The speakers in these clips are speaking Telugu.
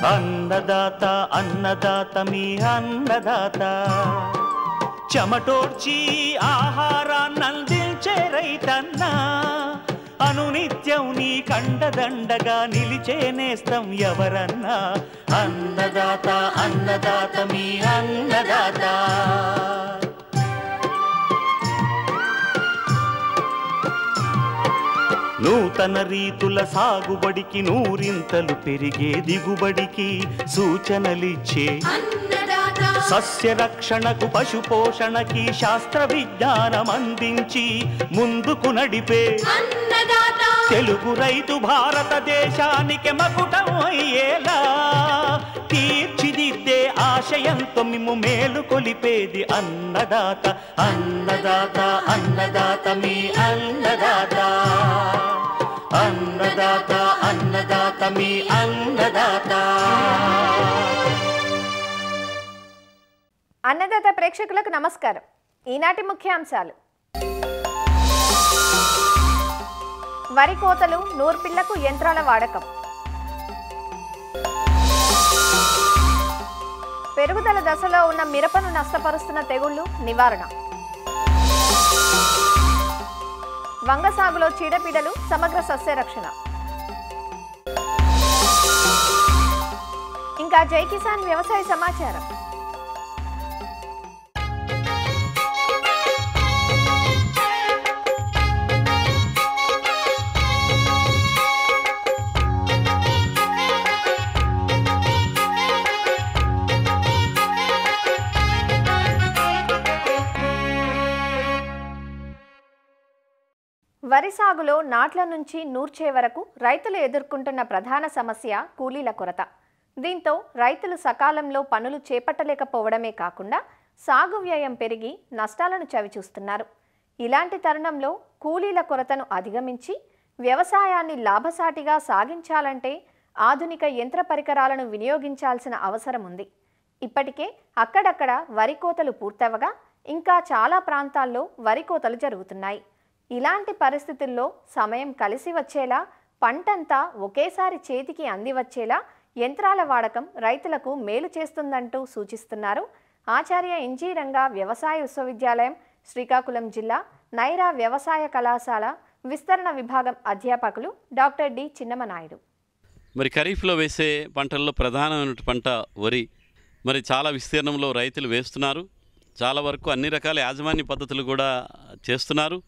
అన్నదాత అన్నదాత మీ అన్నదాత చెమటోడ్చి ఆహారాన్నందించే రైతన్నా అనునిత్యం నీ కండదండగా నిలిచే నేస్తం ఎవరన్నా అన్నదాత అన్నదాత మీ అన్నదాత నూతన రీతుల సాగుబడికి నూరింతలు పెరిగే దిగుబడికి సూచనలిచ్చే సస్య రక్షణకు పశు పోషణకి శాస్త్ర విజ్ఞానం అందించి ముందుకు నడిపే తెలుగు రైతు భారతదేశానికి మకుటం అయ్యేలా తీర్చిదిద్దే ఆశయంతో మిమ్ము మేలు కొలిపేది అన్నదాత అన్నదాత అన్నదాత మీ అన్నదాత అన్నదాత అన్నదాత మీ అన్నదాత. అన్నదాత ప్రేక్షకులకు నమస్కారం. ఈనాటి ముఖ్యాంశాలు: వరి కోతలు, నూర్పిళ్లకు యంత్రాల వాడకం, పెరుగుదల దశలో ఉన్న మిరపను నష్టపరుస్తున్న తెగుళ్లు నివారణ, వంగ సాగులో చీడపీడలు సమగ్ర సస్య రక్షణ, ఇంకా జై కిసాన్ వ్యవసాయ సమాచారం. వరి సాగులో నాట్ల నుంచి నూర్చే వరకు రైతులు ఎదుర్కొంటున్న ప్రధాన సమస్య కూలీల కొరత. దీంతో రైతులు సకాలంలో పనులు చేపట్టలేకపోవడమే కాకుండా సాగు వ్యయం పెరిగి నష్టాలను చవిచూస్తున్నారు. ఇలాంటి తరుణంలో కూలీల కొరతను అధిగమించి వ్యవసాయాన్ని లాభసాటిగా సాగించాలంటే ఆధునిక యంత్ర పరికరాలను వినియోగించాల్సిన అవసరం ఉంది. ఇప్పటికే అక్కడక్కడ వరి కోతలు పూర్తవగా ఇంకా చాలా ప్రాంతాల్లో వరి కోతలు జరుగుతున్నాయి. ఇలాంటి పరిస్థితుల్లో సమయం కలిసి వచ్చేలా, పంటంతా ఒకేసారి చేతికి అంది వచ్చేలా యంత్రాల వాడకం రైతులకు మేలు చేస్తుందంటూ సూచిస్తున్నారు ఆచార్య ఎన్జీ రంగా వ్యవసాయ విశ్వవిద్యాలయం, శ్రీకాకుళం జిల్లా నైరా వ్యవసాయ కళాశాల విస్తరణ విభాగం అధ్యాపకులు డాక్టర్ డి చిన్నమనాయుడు. మరి ఖరీఫ్లో వేసే పంటల్లో ప్రధానమైన పంట వరి. మరి చాలా విస్తీర్ణంలో రైతులు వేస్తున్నారు. చాలా వరకు అన్ని రకాల యాజమాన్య పద్ధతులు కూడా చేస్తున్నారు.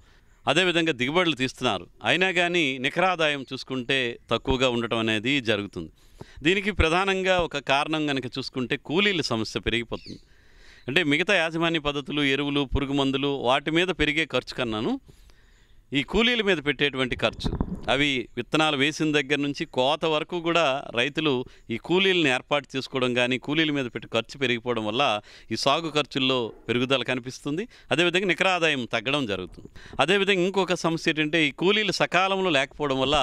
అదేవిధంగా దిగుబడులు తీస్తున్నారు. అయినా కానీ నికరాదాయం చూసుకుంటే తక్కువగా ఉండటం అనేది జరుగుతుంది. దీనికి ప్రధానంగా ఒక కారణం కనుక చూసుకుంటే కూలీల సమస్య పెరిగిపోతుంది. అంటే మిగతా యాజమాన్య పద్ధతులు, ఎరువులు, పురుగు మందులు వాటి మీద పెరిగే ఖర్చు కన్నాను ఈ కూలీల మీద పెట్టేటువంటి ఖర్చు, అవి విత్తనాలు వేసిన దగ్గర నుంచి కోత వరకు కూడా రైతులు ఈ కూలీలను ఏర్పాటు చేసుకోవడం కానీ కూలీల మీద పెట్టే ఖర్చు పెరిగిపోవడం వల్ల ఈ సాగు ఖర్చుల్లో పెరుగుదల కనిపిస్తుంది. అదేవిధంగా నికర ఆదాయం తగ్గడం జరుగుతుంది. అదేవిధంగా ఇంకొక సమస్య ఏంటంటే ఈ కూలీలు సకాలంలో లేకపోవడం వల్ల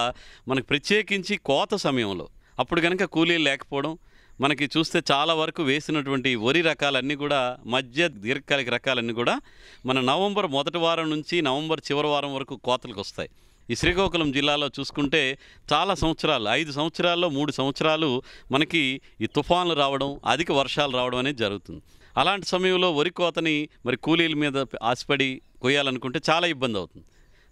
మనకు ప్రత్యేకించి కోత సమయంలో అప్పుడు కనుక కూలీలు లేకపోవడం, మనకి చూస్తే చాలా వరకు వేసినటువంటి వరి రకాలన్నీ కూడా మధ్య దీర్ఘకాలిక రకాలన్నీ కూడా మన నవంబర్ మొదటి వారం నుంచి నవంబర్ చివరి వారం వరకు కోతలకు వస్తాయి. ఈ శ్రీకాకుళం జిల్లాలో చూసుకుంటే చాలా సంవత్సరాలు, 5 సంవత్సరాల్లో 3 సంవత్సరాలు మనకి ఈ తుఫాన్లు రావడం, అధిక వర్షాలు రావడం అనేది జరుగుతుంది. అలాంటి సమయంలో వరి కోతని మరి కూలీల మీద ఆశపడి కొయ్యాలనుకుంటే చాలా ఇబ్బంది అవుతుంది.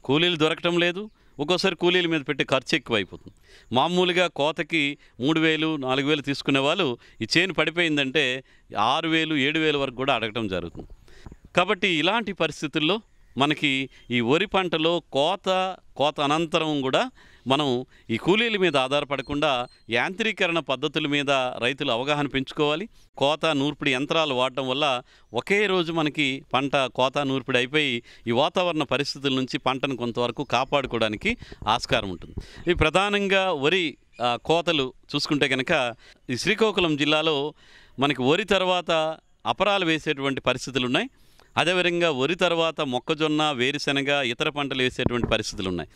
కూలీలు దొరకటం లేదు. ఒక్కోసారి కూలీల మీద పెట్టే ఖర్చు ఎక్కువైపోతుంది. మామూలుగా కోతకి 3,000, 4,000 తీసుకునే వాళ్ళు ఈ చేను పడిపోయిందంటే 6,000, 7,000 వరకు కూడా అడగటం జరుగుతుంది. కాబట్టి ఇలాంటి పరిస్థితుల్లో మనకి ఈ వరి పంటలో కోత అనంతరం కూడా మనం ఈ కూలీల మీద ఆధారపడకుండా యాంత్రీకరణ పద్ధతుల మీద రైతులు అవగాహన పెంచుకోవాలి. కోత నూర్పిడి యంత్రాలు వాడటం వల్ల ఒకే రోజు మనకి పంట కోత నూర్పిడి అయిపోయి ఈ వాతావరణ పరిస్థితుల నుంచి పంటను కొంతవరకు కాపాడుకోవడానికి ఆస్కారం ఉంటుంది. ఈ ప్రధానంగా వరి కోతలు చూసుకుంటే కనుక ఈ శ్రీకాకుళం జిల్లాలో మనకి వరి తర్వాత అపరాలు వేసేటువంటి పరిస్థితులు ఉన్నాయి. అదేవిధంగా వరి తర్వాత మొక్కజొన్న, వేరుశెనగ, ఇతర పంటలు వేసేటువంటి పరిస్థితులు ఉన్నాయి.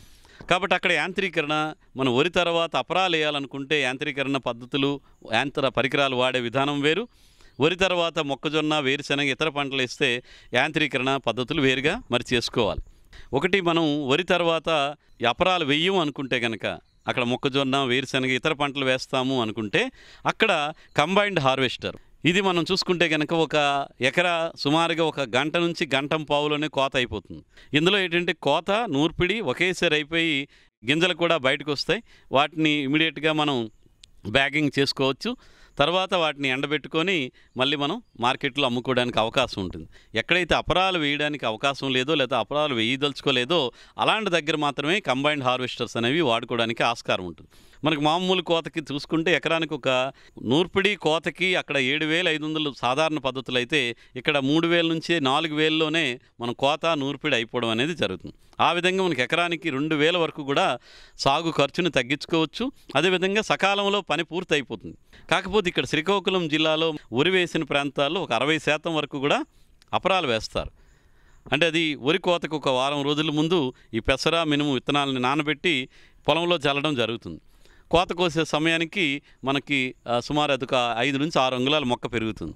కాబట్టి అక్కడ యాంత్రీకరణ, మనం వరి తర్వాత అపరాలు వేయాలనుకుంటే యాంత్రీకరణ పద్ధతులు, యాంత్ర పరికరాలు వాడే విధానం వేరు. వరి తర్వాత మొక్కజొన్న, వేరుశెనగ, ఇతర పంటలు వేస్తే యాంత్రీకరణ పద్ధతులు వేరుగా మరి చేసుకోవాలి. ఒకటి, మనం వరి తర్వాత అపరాలు వెయ్యం అనుకుంటే కనుక అక్కడ మొక్కజొన్న, వేరుశనగ, ఇతర పంటలు వేస్తాము అనుకుంటే అక్కడ కంబైన్డ్ హార్వెస్టర్, ఇది మనం చూసుకుంటే కనుక ఒక ఎకరా సుమారుగా 1 గంట నుంచి గంట పావులోనే కోత అయిపోతుంది. ఇందులో ఏంటంటే కోత, నూర్పిడి ఒకేసారి అయిపోయి గింజలు కూడా బయటకు వస్తాయి. వాటిని ఇమీడియట్గా మనం బ్యాగింగ్ చేసుకోవచ్చు. తర్వాత వాటిని ఎండబెట్టుకొని మళ్ళీ మనం మార్కెట్లో అమ్ముకోవడానికి అవకాశం ఉంటుంది. ఎక్కడైతే అపరాలు వేయడానికి అవకాశం లేదో లేదా అపరాలు వేయదలుచుకోలేదో అలాంటి దగ్గర మాత్రమే కంబైన్డ్ హార్వెస్టర్స్ అనేవి వాడుకోవడానికి ఆస్కారం ఉంటుంది. మనకు మామూలు కోతకి చూసుకుంటే ఎకరానికి ఒక నూర్పిడి కోతకి అక్కడ 7,500 సాధారణ పద్ధతులు అయితే ఇక్కడ 3,000 నుంచి 4,000లోనే మనం కోత, నూర్పిడి అయిపోవడం అనేది జరుగుతుంది. ఆ విధంగా మనకి ఎకరానికి 2,000 వరకు కూడా సాగు ఖర్చును తగ్గించుకోవచ్చు. అదేవిధంగా సకాలంలో పని పూర్తి అయిపోతుంది. కాకపోతే ఇక్కడ శ్రీకాకుళం జిల్లాలో వరి వేసిన ప్రాంతాల్లో ఒక 60% వరకు కూడా అపరాలు వేస్తారు. అంటే అది వరి కోతకు ఒక వారం రోజుల ముందు ఈ పెసర, మినుము విత్తనాలని నానబెట్టి పొలంలో చల్లడం జరుగుతుంది. కోత కోసే సమయానికి మనకి సుమారు అది ఒక 5 నుంచి 6 అంగుళాల మొక్క పెరుగుతుంది.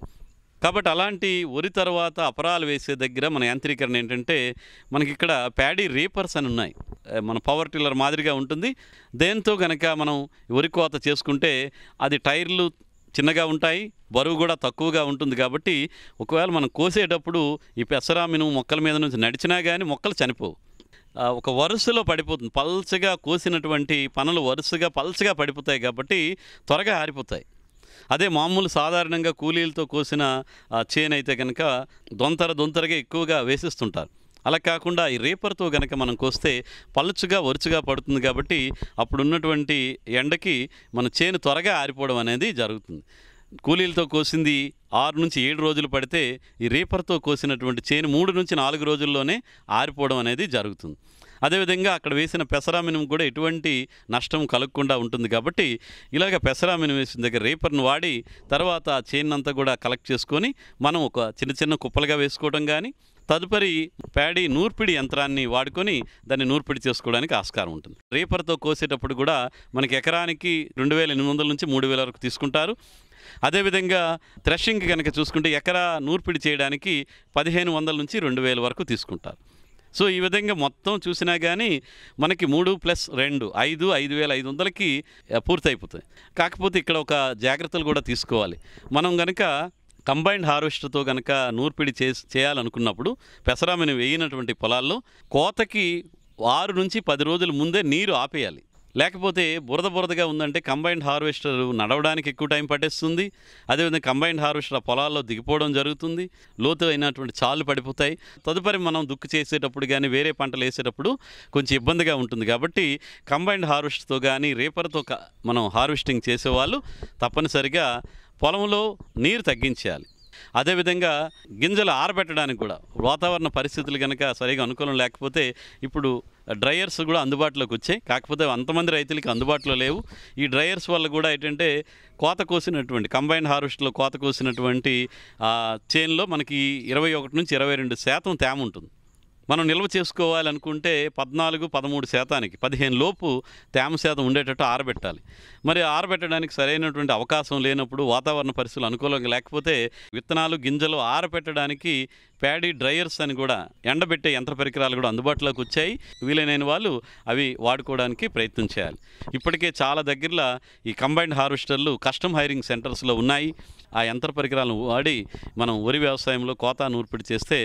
కాబట్టి అలాంటి వరి తర్వాత అపరాలు వేసే దగ్గర మన యాంత్రీకరణ ఏంటంటే మనకి ఇక్కడ ప్యాడీ రీపర్స్ అని ఉన్నాయి. మన పవర్ టిల్లర్ మాదిరిగా ఉంటుంది. దేంతో కనుక మనం వరి కోత చేసుకుంటే అది టైర్లు చిన్నగా ఉంటాయి, బరువు కూడా తక్కువగా ఉంటుంది. కాబట్టి ఒకవేళ మనం కోసేటప్పుడు ఈ పెసర, మినుము మొక్కల మీద నుంచి నడిచినా కానీ మొక్కలు చనిపోవు. ఒక వరుసలో పడిపోతుంది. పల్చగా కోసినటువంటి పనులు వరుసగా పల్చగా పడిపోతాయి కాబట్టి త్వరగా ఆరిపోతాయి. అదే మామూలు సాధారణంగా కూలీలతో కోసిన చేను అయితే కనుక దొంతరగా ఎక్కువగా వేసిస్తుంటారు. అలా కాకుండా ఈ రేపర్తో కనుక మనం కోస్తే పలుచుగా వరుసగా పడుతుంది. కాబట్టి అప్పుడున్నటువంటి ఎండకి మన చేను త్వరగా ఆరిపోవడం అనేది జరుగుతుంది. కూలీలతో కోసింది 6 నుంచి 7 రోజులు పడితే ఈ రేపర్తో కోసినటువంటి చేను 3 నుంచి 4 రోజుల్లోనే ఆరిపోవడం అనేది జరుగుతుంది. అదేవిధంగా అక్కడ వేసిన పెసరా మినుము కూడా ఎటువంటి నష్టం కలగకుండా ఉంటుంది. కాబట్టి ఇలాగ పెసరా మినుము వేసిన దగ్గర రేపర్ను వాడి తర్వాత ఆ చేను అంతా కూడా కలెక్ట్ చేసుకొని మనం ఒక చిన్న కుప్పలుగా వేసుకోవడం కానీ తదుపరి ప్యాడీ నూర్పిడి యంత్రాన్ని వాడుకొని దాన్ని నూర్పిడి చేసుకోవడానికి ఆస్కారం ఉంటుంది. రేపర్తో కోసేటప్పుడు కూడా మనకి ఎకరానికి 2,800 నుంచి 3,000 వరకు తీసుకుంటారు. అదేవిధంగా థ్రెషింగ్ కనుక చూసుకుంటే ఎకరా నూర్పిడి చేయడానికి 1,500 నుంచి 2,000 వరకు తీసుకుంటారు. సో ఈ విధంగా మొత్తం చూసినా కానీ మనకి 3+2 5,500కి పూర్తయిపోతాయి. కాకపోతే ఇక్కడ ఒక జాగ్రత్తలు కూడా తీసుకోవాలి. మనం కనుక కంబైన్డ్ హార్వెస్టర్తో కనుక నూర్పిడి చేయాలనుకున్నప్పుడు పెసరా మినుము వేయినటువంటి పొలాల్లో కోతకి 6 నుంచి 10 రోజుల ముందే నీరు ఆపేయాలి. లేకపోతే బురదగా ఉందంటే కంబైన్డ్ హార్వెస్టర్ నడవడానికి ఎక్కువ టైం పట్టేస్తుంది. అదేవిధంగా కంబైన్డ్ హార్వెస్టర్ ఆ పొలాల్లో దిగిపోవడం జరుగుతుంది. లోతు అయినటువంటి చాలు పడిపోతాయి. తదుపరి మనం దుక్కు చేసేటప్పుడు కానీ వేరే పంటలు వేసేటప్పుడు కొంచెం ఇబ్బందిగా ఉంటుంది. కాబట్టి కంబైన్డ్ హార్వెస్టర్తో కానీ రేపర్తో మనం హార్వెస్టింగ్ చేసేవాళ్ళు తప్పనిసరిగా పొలంలో నీరు తగ్గించేయాలి. అదేవిధంగా గింజలు ఆరబెట్టడానికి కూడా వాతావరణ పరిస్థితులు కనుక సరిగా అనుకూలం లేకపోతే ఇప్పుడు డ్రయర్స్ కూడా అందుబాటులోకి వచ్చాయి. కాకపోతే అంతమంది రైతులకి అందుబాటులో లేవు. ఈ డ్రయర్స్ వల్ల కూడా ఏంటంటే కోత కోసినటువంటి కంబైన్డ్ హార్వెస్ట్లో కోత కోసినటువంటి చేనులో మనకి 21 నుంచి 22% తేమ ఉంటుంది. మనం నిల్వ చేసుకోవాలనుకుంటే 14-13%, 15 లోపు తేమ శాతం ఉండేటట్టు ఆరబెట్టాలి. మరి ఆరబెట్టడానికి సరైనటువంటి అవకాశం లేనప్పుడు వాతావరణ పరిస్థితులు అనుకూలంగా లేకపోతే విత్తనాలు, గింజలు ఆరబెట్టడానికి ప్యాడీ డ్రయర్స్ అని కూడా ఎండబెట్టే యంత్ర పరికరాలు కూడా అందుబాటులోకి వచ్చాయి. వీలైన వాళ్ళు అవి వాడుకోవడానికి ప్రయత్నం చేయాలి. ఇప్పటికే చాలా దగ్గరలో ఈ కంబైన్డ్ హార్వెస్టర్లు కస్టమ్ హైరింగ్ సెంటర్స్లో ఉన్నాయి. ఆ యంత్ర పరికరాలను వాడి మనం వరి వ్యవసాయంలో కోత నూర్పిడి చేస్తే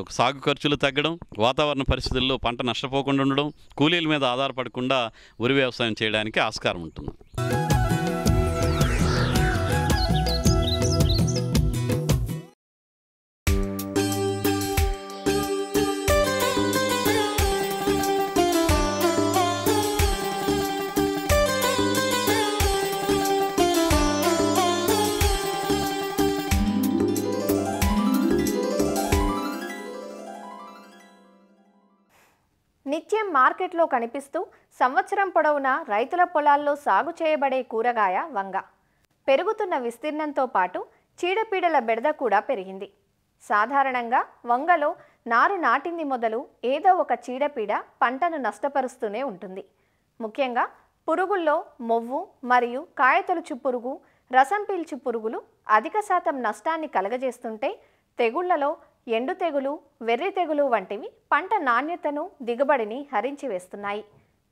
ఒక సాగు ఖర్చులు తగ్గడం, వాతావరణ పరిస్థితుల్లో పంట నష్టపోకుండా ఉండడం, కూలీల మీద ఆధారపడకుండా వరి వ్యవసాయం చేయడానికి ఆస్కారం ఉంటుంది. నిత్యం మార్కెట్లో కనిపిస్తూ సంవత్సరం పొడవునా రైతుల పొలాల్లో సాగు చేయబడే కూరగాయ వంగ. పెరుగుతున్న విస్తీర్ణంతో పాటు చీడపీడల బెడద కూడా పెరిగింది. సాధారణంగా వంగలో నారు నాటింది మొదలు ఏదో ఒక చీడపీడ పంటను నష్టపరుస్తూనే ఉంటుంది. ముఖ్యంగా పురుగుల్లో మొవ్వు మరియు కాయతొలుచు పురుగు, రసం పీల్చు పురుగులు అధిక శాతం నష్టాన్ని కలగజేస్తుంటే తెగుళ్లలో ఎండు తెగులు, వెర్రి తెగులు వంటివి పంట నాణ్యతను, దిగుబడిని హరించి వేస్తున్నాయి.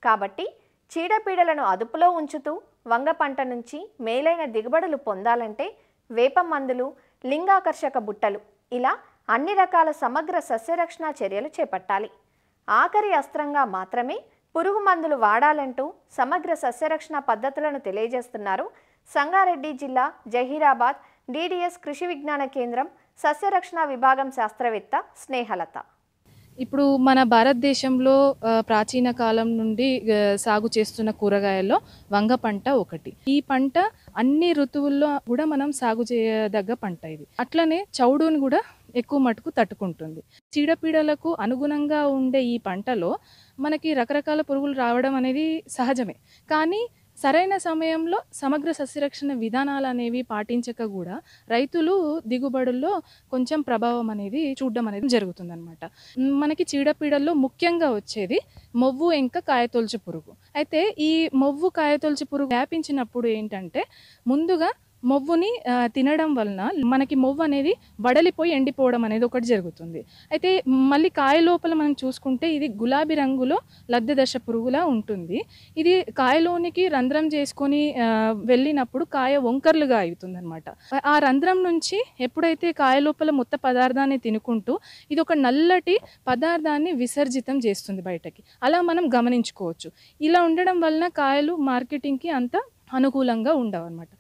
కాబట్టి చీడపీడలను అదుపులో ఉంచుతూ వంగ పంట నుంచి మేలైన దిగుబడులు పొందాలంటే వేప మందులు, లింగాకర్షక బుట్టలు ఇలా అన్ని రకాల సమగ్ర సస్యరక్షణ చర్యలు చేపట్టాలి. ఆఖరి అస్త్రంగా మాత్రమే పురుగు మందులు వాడాలంటూ సమగ్ర సస్యరక్షణ పద్ధతులను తెలియజేస్తున్నారు సంగారెడ్డి జిల్లా జహీరాబాద్ డిడిఎస్ కృషి విజ్ఞాన కేంద్రం సస్యరక్షణ విభాగం శాస్త్రవేత్త స్నేహలత. ఇప్పుడు మన భారతదేశంలో ప్రాచీన కాలం నుండి సాగు చేస్తున్న కూరగాయల్లో వంగ పంట ఒకటి. ఈ పంట అన్ని ఋతువుల్లో కూడా మనం సాగు చేయదగ్గ పంట ఇది. అట్లనే చౌడును కూడా ఎక్కువ మటుకు తట్టుకుంటుంది. చీడపీడలకు అనుగుణంగా ఉండే ఈ పంటలో మనకి రకరకాల పురుగులు రావడం అనేది సహజమే. కానీ సరైన సమయంలో సమగ్ర సస్యరక్షణ విధానాలు అనేవి పాటించక కూడా రైతులు దిగుబడుల్లో కొంచెం ప్రభావం అనేది చూడడం అనేది జరుగుతుందన్నమాట. మనకి చీడపీడల్లో ముఖ్యంగా వచ్చేది మొవ్వు ఇంకా కాయతొలుచు పురుగు. అయితే ఈ మొవ్వు కాయతొలుచు పురుగు వ్యాపించినప్పుడు ఏంటంటే ముందుగా మొవ్వుని తినడం వలన మనకి మొవ్వు అనేది వడలిపోయి ఎండిపోవడం అనేది ఒకటి జరుగుతుంది. అయితే మళ్ళీ కాయ లోపల మనం చూసుకుంటే ఇది గులాబీ రంగులో లద్దె దశ పురుగులా ఉంటుంది. ఇది కాయలోనికి రంధ్రం చేసుకొని వెళ్ళినప్పుడు కాయ వంకర్లుగా అవుతుంది అనమాట. ఆ రంధ్రం నుంచి ఎప్పుడైతే కాయ లోపల మొత్త పదార్థాన్ని తినుకుంటూ ఇది ఒక నల్లటి పదార్థాన్ని విసర్జితం చేస్తుంది బయటకి. అలా మనం గమనించుకోవచ్చు. ఇలా ఉండడం వలన కాయలు మార్కెటింగ్కి అంత అనుకూలంగా ఉండవు అనమాట.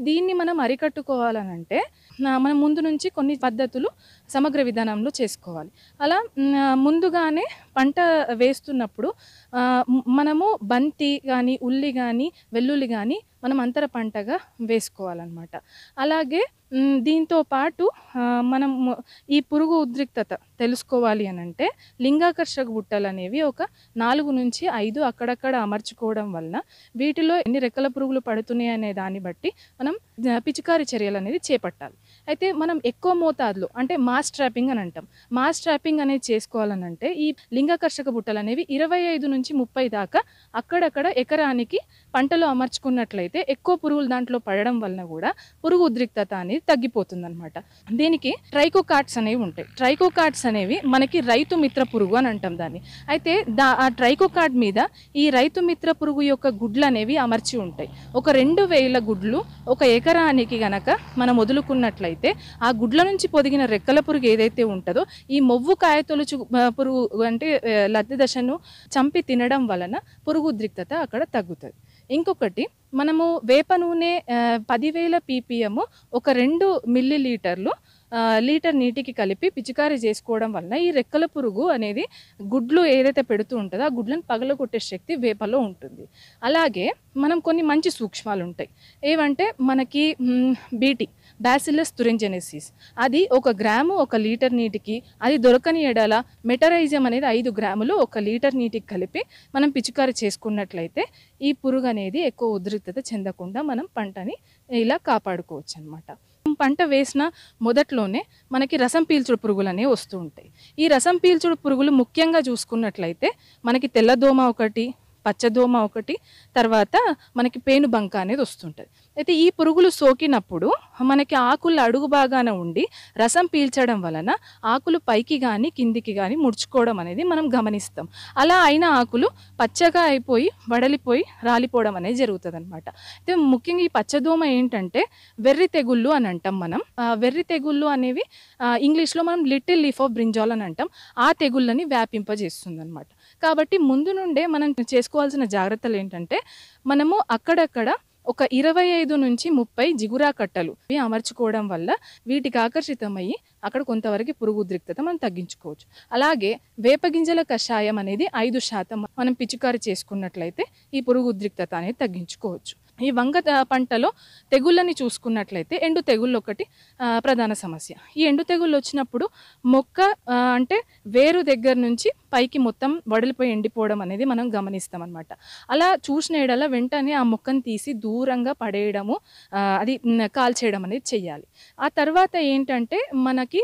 దీన్ని మనం అరికట్టుకోవాలనంటే మనం ముందు నుంచి కొన్ని పద్ధతులు సమగ్ర విధానంలో చేసుకోవాలి. అలా ముందుగానే పంట వేస్తున్నప్పుడు మనము బంతి కానీ ఉల్లి కానీ వెల్లుల్లి కానీ మనం అంతర పంటగా వేసుకోవాలన్నమాట. అలాగే దీంతో పాటు మనం ఈ పురుగు ఉద్రిక్తత తెలుసుకోవాలి అని అంటే లింగాకర్షక బుట్టలు అనేవి ఒక 4 నుంచి 5 అక్కడక్కడ అమర్చుకోవడం వలన వీటిలో ఎన్ని రెక్కల పురుగులు పడుతున్నాయి అనే దాన్ని బట్టి మనం పిచికారీ చర్యలు అనేది చేపట్టాలి. అయితే మనం ఎక్కువ మోతాదులో అంటే మాస్ ట్రాపింగ్ అని అంటాం. మాస్ ట్రాపింగ్ అనేది చేసుకోవాలనంటే ఈ లింగాకర్షక బుట్టలు అనేవి 25 నుంచి 30 దాకా అక్కడక్కడ ఎకరానికి పంటలో అమర్చుకున్నట్లయితే ఎక్కువ పురుగులు దాంట్లో పడడం వలన కూడా పురుగు ఉద్రిక్తత అనేది తగ్గిపోతుంది అనమాట. దీనికి ట్రైకోకార్డ్స్ అనేవి ఉంటాయి. ట్రైకోకార్డ్స్ అనేవి మనకి రైతు మిత్ర పురుగు అని అంటాం దాన్ని. అయితే ఆ ట్రైకోకార్డ్ మీద ఈ రైతు మిత్ర పురుగు యొక్క గుడ్లు అనేవి అమర్చి ఉంటాయి. ఒక 2000 గుడ్లు ఒక ఎకరానికి గనక మనం వదులుకున్నట్లయితే ఆ గుడ్ల నుంచి పొదిగిన రెక్కల పురుగు ఏదైతే ఉంటుందో ఈ మొవ్వు కాయతొలుచు పురుగు అంటే లద్దె దశను చంపి తినడం వలన పురుగు ఉద్రిక్తత అక్కడ తగ్గుతుంది. ఇంకొకటి మనము వేప నూనె 10,000 ppm ఒక 2 మిల్లీలీటర్లు లీటర్ నీటికి కలిపి పిచికారీ చేసుకోవడం వలన ఈ రెక్కల పురుగు అనేది గుడ్లు ఏదైతే పెడుతూ ఉంటుందో ఆ గుడ్లను పగలగొట్టే శక్తి వేపలో ఉంటుంది. అలాగే మనం కొన్ని మంచి సూక్ష్మాలు ఉంటాయి. ఏవంటే మనకి బీటీ బ్యాసిల్లస్ తురింజెనెసిస్ అది 1 గ్రాము 1 లీటర్ నీటికి, అది దొరకని ఎడల మెటరైజం అనేది 5 గ్రాములు 1 లీటర్ నీటికి కలిపి మనం పిచికారీ చేసుకున్నట్లయితే ఈ పురుగు అనేది ఎక్కువ ఉద్రిక్తత చెందకుండా మనం పంటని ఇలా కాపాడుకోవచ్చు అనమాట. పంట వేసిన మొదట్లోనే మనకి రసం పీల్చుడు పురుగులు అనేవి వస్తూ ఉంటాయి. ఈ రసం పీల్చుడు పురుగులు ముఖ్యంగా చూసుకున్నట్లయితే మనకి తెల్లదోమ ఒకటి, పచ్చదోమ ఒకటి, తర్వాత మనకి పేనుబంక అనేది వస్తుంటుంది. అయితే ఈ పురుగులు సోకినప్పుడు మనకి ఆకులు అడుగు భాగాన ఉండి రసం పీల్చడం వలన ఆకులు పైకి కానీ కిందికి కానీ ముడుచుకోవడం అనేది మనం గమనిస్తాం. అలా అయిన ఆకులు పచ్చగా అయిపోయి వడలిపోయి రాలిపోవడం అనేది జరుగుతుంది అనమాట. అయితే ముఖ్యంగా ఈ పచ్చదోమ ఏంటంటే వెర్రి తెగుళ్ళు అని అంటాం మనం. వెర్రి తెగుళ్ళు అనేవి ఇంగ్లీష్లో మనం లిటిల్ లీఫ్ ఆఫ్ బ్రింజాల్ అని అంటాం. ఆ తెగుళ్ళని వ్యాపింపజేస్తుంది అనమాట. కాబట్టి ముందు నుండే మనం చేసుకోవాల్సిన జాగ్రత్తలు ఏంటంటే మనము అక్కడక్కడ ఒక 25 నుంచి 30 జిగురా కట్టలు అమర్చుకోవడం వల్ల వీటికి ఆకర్షితమయ్యి అక్కడ కొంతవరకు పురుగు ఉద్రిక్తత మనం తగ్గించుకోవచ్చు. అలాగే వేపగింజల కషాయం అనేది 5% మనం పిచికారీ చేసుకున్నట్లయితే ఈ పురుగు ఉద్రిక్తత అనేది తగ్గించుకోవచ్చు. ఈ వంగ పంటలో తెగుళ్ళని చూసుకున్నట్లయితే ఎండు తెగుళ్ళు ఒకటి ప్రధాన సమస్య. ఈ ఎండు తెగుళ్ళు వచ్చినప్పుడు మొక్క అంటే వేరు దగ్గర నుంచి పైకి మొత్తం వడిలిపోయి ఎండిపోవడం అనేది మనం గమనిస్తాం అనమాట. అలా చూసిన ఎడల వెంటనే ఆ మొక్కను తీసి దూరంగా పడేయడము, అది కాల్చేయడం అనేది చెయ్యాలి. ఆ తర్వాత ఏంటంటే మనకి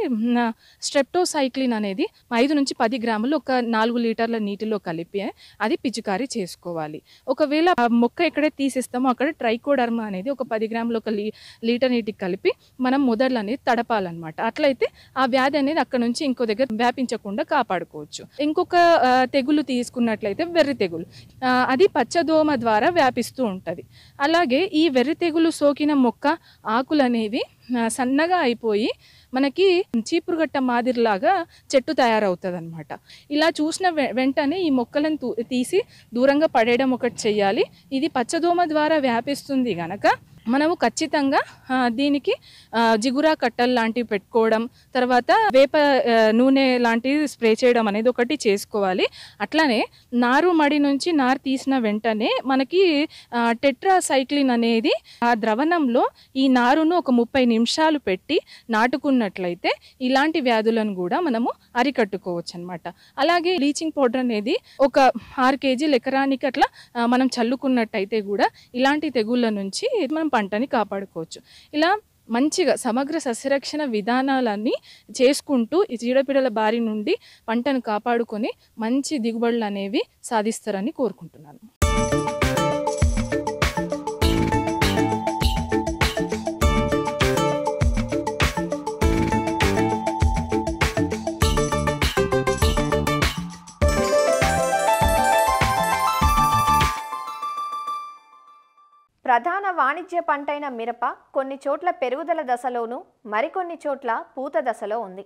స్ట్రెప్టోసైక్లిన్ అనేది 5 నుంచి 10 గ్రాములు ఒక 4 లీటర్ల నీటిలో కలిపి అది పిచికారీ చేసుకోవాలి. ఒకవేళ ఆ మొక్క ఎక్కడైతే తీసేస్తామో అక్కడ ట్రైకోడర్మా అనేది ఒక 10 గ్రాములు ఒక లీటర్ నీటికి కలిపి మనం మొదళ్ళు అనేది తడపాలన్నమాట. అట్లయితే ఆ వ్యాధి అనేది అక్కడ నుంచి ఇంకో దగ్గర వ్యాపించకుండా కాపాడుకోవచ్చు. ఇంకొక తెగులు తీసుకున్నట్లయితే వెర్రి తెగులు, అది పచ్చదోమ ద్వారా వ్యాపిస్తూ ఉంటుంది. అలాగే ఈ వెర్రి తెగులు సోకిన మొక్క ఆకులు అనేవి సన్నగా అయిపోయి మనకి చీపురుగట్ట మాదిరిలాగా చెట్టు తయారవుతుంది అనమాట. ఇలా చూసిన వెంటనే ఈ మొక్కలను తీసి దూరంగా పడేయడం ఒకటి చెయ్యాలి. ఇది పచ్చదోమ ద్వారా వ్యాపిస్తుంది గనక మనము ఖచ్చితంగా దీనికి జిగురా కట్టలు లాంటివి పెట్టుకోవడం, తర్వాత వేప నూనె లాంటివి స్ప్రే చేయడం అనేది ఒకటి చేసుకోవాలి. అట్లానే నారు మడి నుంచి నారు తీసిన వెంటనే మనకి టెట్రాసైక్లిన్ అనేది ఆ ద్రవణంలో ఈ నారును ఒక 30 నిమిషాలు పెట్టి నాటుకున్నట్లయితే ఇలాంటి వ్యాధులను కూడా మనము అరికట్టుకోవచ్చు అనమాట. అలాగే బ్లీచింగ్ పౌడర్ అనేది ఒక 6 కేజీలు ఎకరానికి అట్లా మనం చల్లుకున్నట్టయితే కూడా ఇలాంటి తెగుళ్ళ నుంచి మనం పంటని కాపాడుకోవచ్చు. ఇలా మంచిగా సమగ్ర సస్యరక్షణ విధానాలన్నీ చేసుకుంటూ ఈ చీడపీడల బారి నుండి పంటను కాపాడుకొని మంచి దిగుబడులు అనేవి సాధిస్తారని కోరుకుంటున్నాను. ప్రధాన వాణిజ్య పంటైన మిరప కొన్ని చోట్ల పెరుగుదల దశలోనూ మరికొన్ని చోట్ల పూత దశలో ఉంది.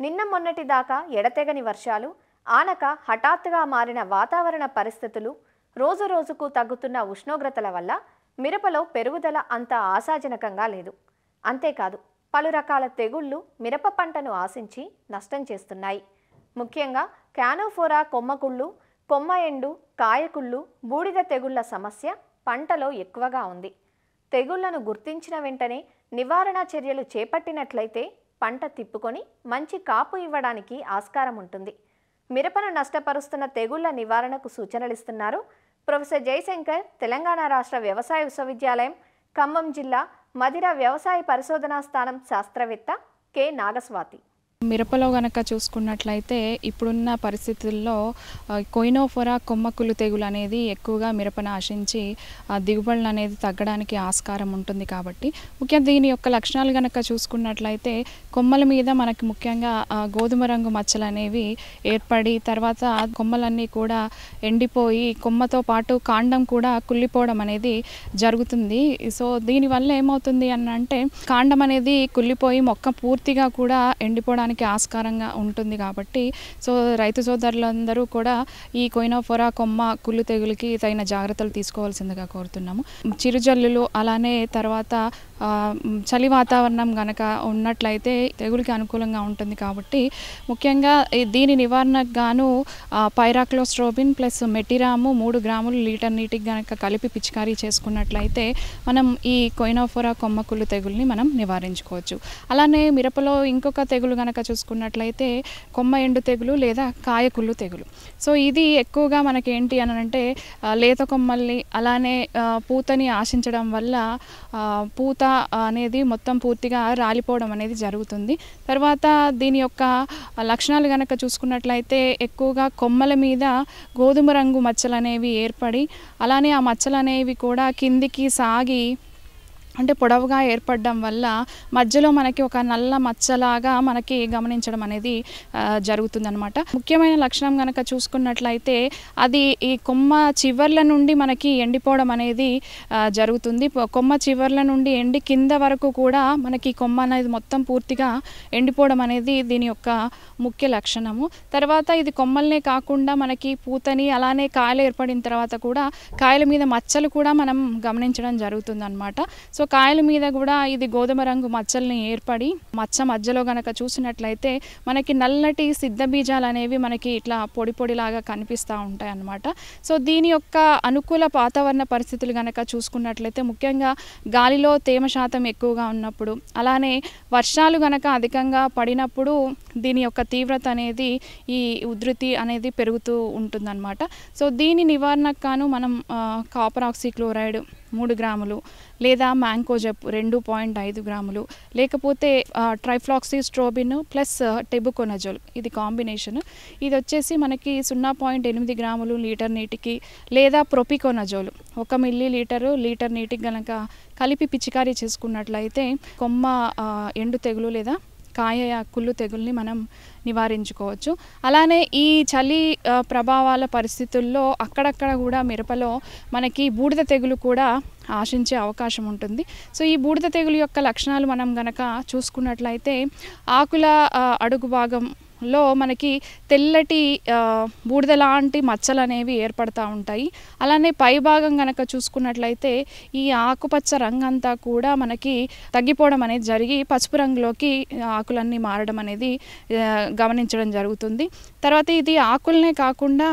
నిన్న మొన్నటి దాకా ఎడతెగని వర్షాలు, ఆనక హఠాత్తుగా మారిన వాతావరణ పరిస్థితులు, రోజు రోజుకు తగ్గుతున్న ఉష్ణోగ్రతల వల్ల మిరపలో పెరుగుదల అంత ఆశాజనకంగా లేదు. అంతేకాదు పలు రకాల తెగుళ్లు మిరప పంటను ఆశించి నష్టం చేస్తున్నాయి. ముఖ్యంగా క్యానోఫోరా కొమ్మకుళ్ళు, కొమ్మ ఎండు, కాయకుళ్ళు, బూడిద తెగుళ్ల సమస్య పంటలో ఎక్కువగా ఉంది. తెగుళ్లను గుర్తించిన వెంటనే నివారణ చర్యలు చేపట్టినట్లయితే పంట తిప్పుకొని మంచి కాపు ఇవ్వడానికి ఆస్కారం ఉంటుంది. మిరపను నష్టపరుస్తున్న తెగుళ్ల నివారణకు సూచనలిస్తున్నారు ప్రొఫెసర్ జయశంకర్, తెలంగాణ రాష్ట్ర వ్యవసాయ విశ్వవిద్యాలయం, ఖమ్మం జిల్లా మదిర వ్యవసాయ పరిశోధనా స్థానం శాస్త్రవేత్త కె నాగస్వాతి. మిరపలో గనక చూసుకున్నట్లయితే ఇప్పుడున్న పరిస్థితుల్లో కొయినోఫోరా కొమ్మకుళ్ళు తెగులు అనేది ఎక్కువగా మిరపను ఆశించి దిగుబడులు అనేది తగ్గడానికి ఆస్కారం ఉంటుంది. కాబట్టి ముఖ్యంగా దీని యొక్క లక్షణాలు గనక చూసుకున్నట్లయితే కొమ్మల మీద మనకి ముఖ్యంగా గోధుమ రంగు మచ్చలు అనేవి ఏర్పడి తర్వాత కొమ్మలన్నీ కూడా ఎండిపోయి కొమ్మతో పాటు కాండం కూడా కుళ్ళిపోవడం అనేది జరుగుతుంది. సో దీనివల్ల ఏమవుతుంది అని అంటే కాండం అనేది కుళ్ళిపోయి మొక్క పూర్తిగా కూడా ఎండిపోవడానికి ఆస్కారంగా ఉంటుంది. కాబట్టి సో రైతు సోదరులందరూ కూడా ఈ కొయినోఫోరా కొమ్మ కుళ్ళు తెగులుకి తగిన జాగ్రత్తలు తీసుకోవాల్సిందిగా కోరుతున్నాము. చిరుజల్లులు అలానే తర్వాత చలి వాతావరణం గనక ఉన్నట్లయితే తెగులుకి అనుకూలంగా ఉంటుంది. కాబట్టి ముఖ్యంగా దీని నివారణకు గాను పైరాక్లోస్ట్రోబిన్ ప్లస్ మెటిరాము 3 గ్రాములు లీటర్ నీటికి గనక కలిపి పిచికారీ చేసుకున్నట్లయితే మనం ఈ కొయినోఫోరా కొమ్మ కుళ్ళు తెగుల్ని మనం నివారించుకోవచ్చు. అలానే మిరపలో ఇంకొక తెగులు గనక చూసుకున్నట్లయితే కొమ్మ ఎండు తెగులు లేదా కాయకుళ్ళు తెగులు. సో ఇది ఎక్కువగా మనకి ఏంటి అని అంటే లేత కొమ్మల్ని అలానే పూతని ఆశించడం వల్ల పూత అనేది మొత్తం పూర్తిగా రాలిపోవడం అనేది జరుగుతుంది. తర్వాత దీని యొక్క లక్షణాలు కనుక చూసుకున్నట్లయితే ఎక్కువగా కొమ్మల మీద గోధుమ రంగు మచ్చలు అనేవి ఏర్పడి అలానే ఆ మచ్చలు అనేవి కూడా కిందికి సాగి అంటే పొడవుగా ఏర్పడడం వల్ల మధ్యలో మనకి ఒక నల్ల మచ్చలాగా మనకి గమనించడం అనేది జరుగుతుందన్నమాట. ముఖ్యమైన లక్షణం కనుక చూసుకున్నట్లయితే అది ఈ కొమ్మ చివర్ల నుండి మనకి ఎండిపోవడం అనేది జరుగుతుంది. కొమ్మ చివర్ల నుండి ఎండి కింద వరకు కూడా మనకి కొమ్మ అనేది మొత్తం పూర్తిగా ఎండిపోవడం అనేది దీని యొక్క ముఖ్య లక్షణము. తర్వాత ఇది కొమ్మల్నే కాకుండా మనకి పూతని అలానే కాయలు ఏర్పడిన తర్వాత కూడా కాయల మీద మచ్చలు కూడా మనం గమనించడం జరుగుతుందన్నమాట. సో కాయల మీద కూడా ఇది గోధుమ రంగు మచ్చల్ని ఏర్పడి మచ్చ మధ్యలో గనక చూసినట్లయితే మనకి నల్లటి సిద్ధ బీజాలు అనేవి మనకి ఇట్లా పొడి పొడిలాగా కనిపిస్తూ ఉంటాయి అన్నమాట. సో దీని యొక్క అనుకూల వాతావరణ పరిస్థితులు గనక చూసుకున్నట్లయితే ముఖ్యంగా గాలిలో తేమ శాతం ఎక్కువగా ఉన్నప్పుడు అలానే వర్షాలు గనక అధికంగా పడినప్పుడు దీని యొక్క తీవ్రత అనేది ఈ ఉధృతి అనేది పెరుగుతూ ఉంటుందన్నమాట. సో దీని నివారణకు గాను మనం కాపర్ ఆక్సీక్లోరైడ్ 3 గ్రాములు లేదా మ్యాంకోజెప్ 2.5 గ్రాములు లేకపోతే ట్రైఫ్లాక్సీస్ట్రోబిన్ ప్లస్ టెబుకొనజోల్ ఇది కాంబినేషన్. ఇది వచ్చేసి మనకి 0.8 గ్రాములు లీటర్ నీటికి లేదా ప్రొపికొనజోల్ 1 మిల్లీ లీటర్ నీటికి గనక కలిపి పిచికారీ చేసుకున్నట్లయితే కొమ్మ ఎండు తెగులు లేదా కాయ కుళ్ళు తెగుల్ని మనం నివారించుకోవచ్చు. అలానే ఈ చలి ప్రభావాల పరిస్థితుల్లో అక్కడక్కడ కూడా మిరపలో మనకి బూడిద తెగులు కూడా ఆశించే అవకాశం ఉంటుంది. సో ఈ బూడిద తెగులు యొక్క లక్షణాలు మనం గనక చూసుకున్నట్లయితే ఆకుల అడుగు భాగంలో మనకి తెల్లటి బూడిద లాంటి మచ్చలు అనేవి ఏర్పడతా ఉంటాయి. అలానే పై భాగం గనక చూసుకున్నట్లయితే ఈ ఆకుపచ్చ రంగు అంతా కూడా మనకి తగ్గిపోవడం అనేది జరిగి పసుపు రంగులోకి ఆకులన్నీ మారడం అనేది గమనించడం జరుగుతుంది. తర్వాత ఇది ఆకులనే కాకుండా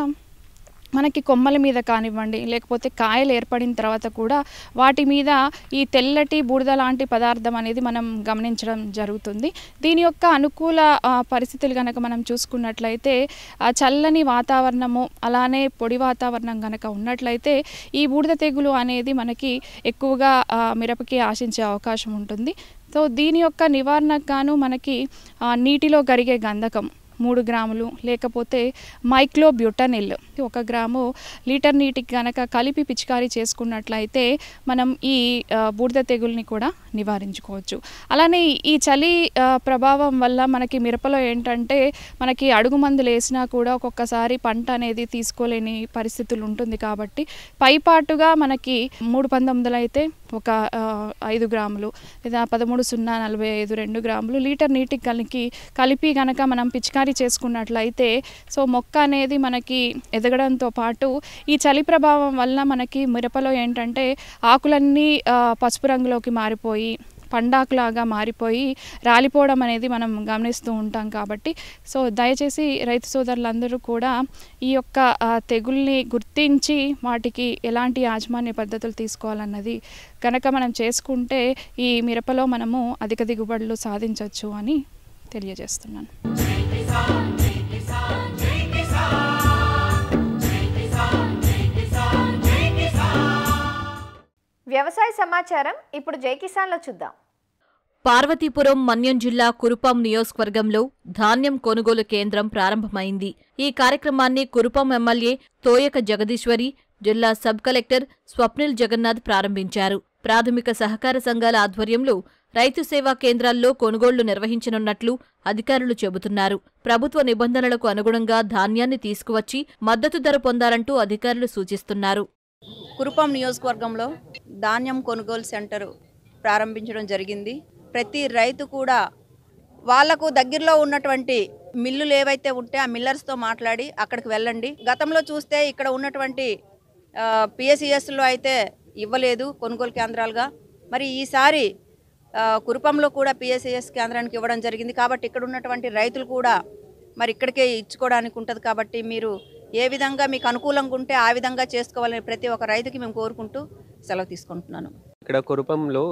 మనకి కొమ్మల మీద కానివ్వండి, లేకపోతే కాయలు ఏర్పడిన తర్వాత కూడా వాటి మీద ఈ తెల్లటి బూడిద లాంటి పదార్థం అనేది మనం గమనించడం జరుగుతుంది. దీని యొక్క అనుకూల పరిస్థితులు కనుక మనం చూసుకున్నట్లయితే చల్లని వాతావరణము అలానే పొడి వాతావరణం కనుక ఉన్నట్లయితే ఈ బూడిద తెగులు అనేది మనకి ఎక్కువగా మిరపకి ఆశించే అవకాశం ఉంటుంది. సో దీని యొక్క నివారణకు గాను మనకి నీటిలో కరిగే గంధకం 3 గ్రాములు, లేకపోతే మైక్లోబ్యూటనిల్ 1 గ్రాము లీటర్ నీటికి కనుక కలిపి పిచికారీ చేసుకున్నట్లయితే మనం ఈ బూడిద తెగుల్ని కూడా నివారించుకోవచ్చు. అలానే ఈ చలి ప్రభావం వల్ల మనకి మిరపలో ఏంటంటే మనకి అడుగు మందులు వేసినా కూడా ఒక్కొక్కసారి పంట అనేది తీసుకోలేని పరిస్థితులు ఉంటుంది. కాబట్టి పైపాటుగా మనకి 319 అయితే ఒక 5 గ్రాములు లేదా 13,045 2 గ్రాములు లీటర్ నీటికి కలిపి కనుక మనం పిచికారీ చేసుకున్నట్లయితే సో మొక్క అనేది మనకి ఎదగడంతో పాటు ఈ చలి ప్రభావం వల్ల మనకి మిరపలో ఏంటంటే ఆకులన్నీ పసుపు రంగులోకి మారిపోయి పండాకులాగా మారిపోయి రాలిపోవడం అనేది మనం గమనిస్తూ ఉంటాం. కాబట్టి సో దయచేసి రైతు సోదరులందరూ కూడా ఈ యొక్క తెగుల్ని గుర్తించి వాటికి ఎలాంటి యాజమాన్య పద్ధతులు తీసుకోవాలన్నది కనుక మనం చేసుకుంటే ఈ మిరపలో మనము అధిక దిగుబడులు సాధించవచ్చు అని తెలియజేస్తున్నాను. వ్యవసాయ సమాచారం ఇప్పుడు జై కిసాన్లో చూద్దాం. పార్వతీపురం మన్యం జిల్లా కురుపాం నియోజకవర్గంలో ధాన్యం కొనుగోలు కేంద్రం ప్రారంభమైంది. ఈ కార్యక్రమాన్ని కురుపాం ఎమ్మెల్యే తోయక జగదీశ్వరి, జిల్లా సబ్ కలెక్టర్ స్వప్నిల్ జగన్నాథ్ ప్రారంభించారు. ప్రాథమిక సహకార సంఘాల ఆధ్వర్యంలో రైతు సేవా కేంద్రాల్లో కొనుగోళ్లు నిర్వహించనున్నట్లు అధికారులు చెబుతున్నారు. ప్రభుత్వ నిబంధనలకు అనుగుణంగా ధాన్యాన్ని తీసుకువచ్చి మద్దతు ధర పొందాలంటూ అధికారులు సూచిస్తున్నారు. కురుపాం నియోజకవర్గంలో ధాన్యం కొనుగోలు సెంటర్ ప్రారంభించడం జరిగింది. ప్రతి రైతు కూడా వాళ్లకు దగ్గరలో ఉన్నటువంటి మిల్లులు ఏవైతే ఉంటే ఆ మిల్లర్స్తో మాట్లాడి అక్కడికి వెళ్ళండి. గతంలో చూస్తే ఇక్కడ ఉన్నటువంటి పిఎస్సిఎస్లో అయితే ఇవ్వలేదు కొనుగోలు కేంద్రాలుగా. మరి ఈసారి కురుపాంలో కూడా పిఎస్సిఎస్ కేంద్రానికి ఇవ్వడం జరిగింది. కాబట్టి ఇక్కడ ఉన్నటువంటి రైతులు కూడా మరి ఇక్కడికే ఇచ్చుకోవడానికి ఉంటుంది. కాబట్టి మీరు ఏ విధంగా మీకు అనుకూలంగా ఉంటే ఆ విధంగా చేసుకోవాలని ప్రతి ఒక్క రైతుకి మేము కోరుకుంటూ సెలవు తీసుకుంటున్నాను. ఇక్కడ కురుపాంలో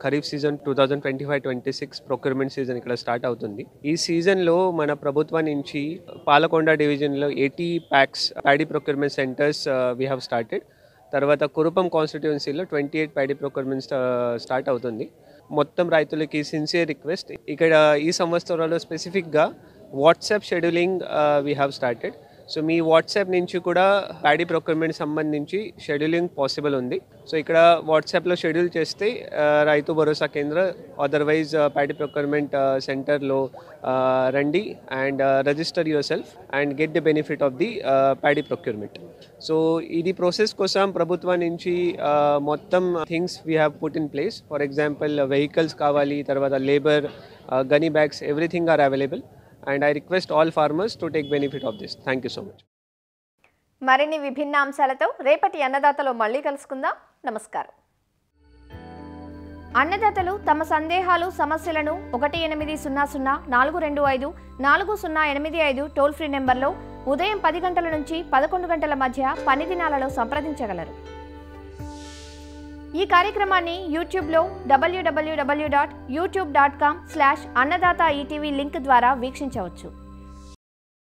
ఖరీఫ్ సీజన్ 2025-26 ప్రొక్యూర్మెంట్ సీజన్ ఇక్కడ స్టార్ట్ అవుతుంది. ఈ సీజన్లో మన ప్రభుత్వం నుంచి పాలకొండ డివిజన్లో 80 packs paddy procurement centres we have started. తర్వాత కురుపాం కాన్స్టిట్యుయెన్సీలో 28 ప్యాడీ ప్రొక్యూర్మెంట్ స్టార్ట్ అవుతుంది. మొత్తం రైతులకి సిన్సియర్ రిక్వెస్ట్, ఇక్కడ ఈ సంవత్సరంలో స్పెసిఫిక్గా WhatsApp scheduling we have started. So me WhatsApp నుంచి కూడా ప్యాడీ ప్రొక్యూర్మెంట్ సంబంధించి షెడ్యూలింగ్ పాసిబుల్ ఉంది. సో ఇక్కడ వాట్సాప్లో షెడ్యూల్ చేస్తే రైతు భరోసా కేంద్ర అదర్వైజ్ ప్యాడీ ప్రొక్యూర్మెంట్ సెంటర్లో రండి and register yourself and get the benefit of the paddy procurement. So ఇది ప్రాసెస్ కోసం ప్రభుత్వం నుంచి మొత్తం things we have put in place. For example vehicles కావాలి, తర్వాత labour, gunny bags, everything are available. And I request all farmers to take benefit of this. Thank you so much. మరిన్ని విభిన్న అంశాలతో రేపటి అన్నదాతలో మళ్ళీ కలుసుకుందాం. నమస్కారం. అన్నదాతలు తమ సందేహాలు, సమస్యలను 1800-425-4085 టోల్ ఫ్రీ నెంబర్లో ఉదయం 10 గంటల నుంచి 11 గంటల మధ్య పని దినాలలో సంప్రదించగలరు. ఈ కార్యక్రమాన్ని యూట్యూబ్లో www.youtube.com/annadata ETV లింక్ ద్వారా వీక్షించవచ్చు.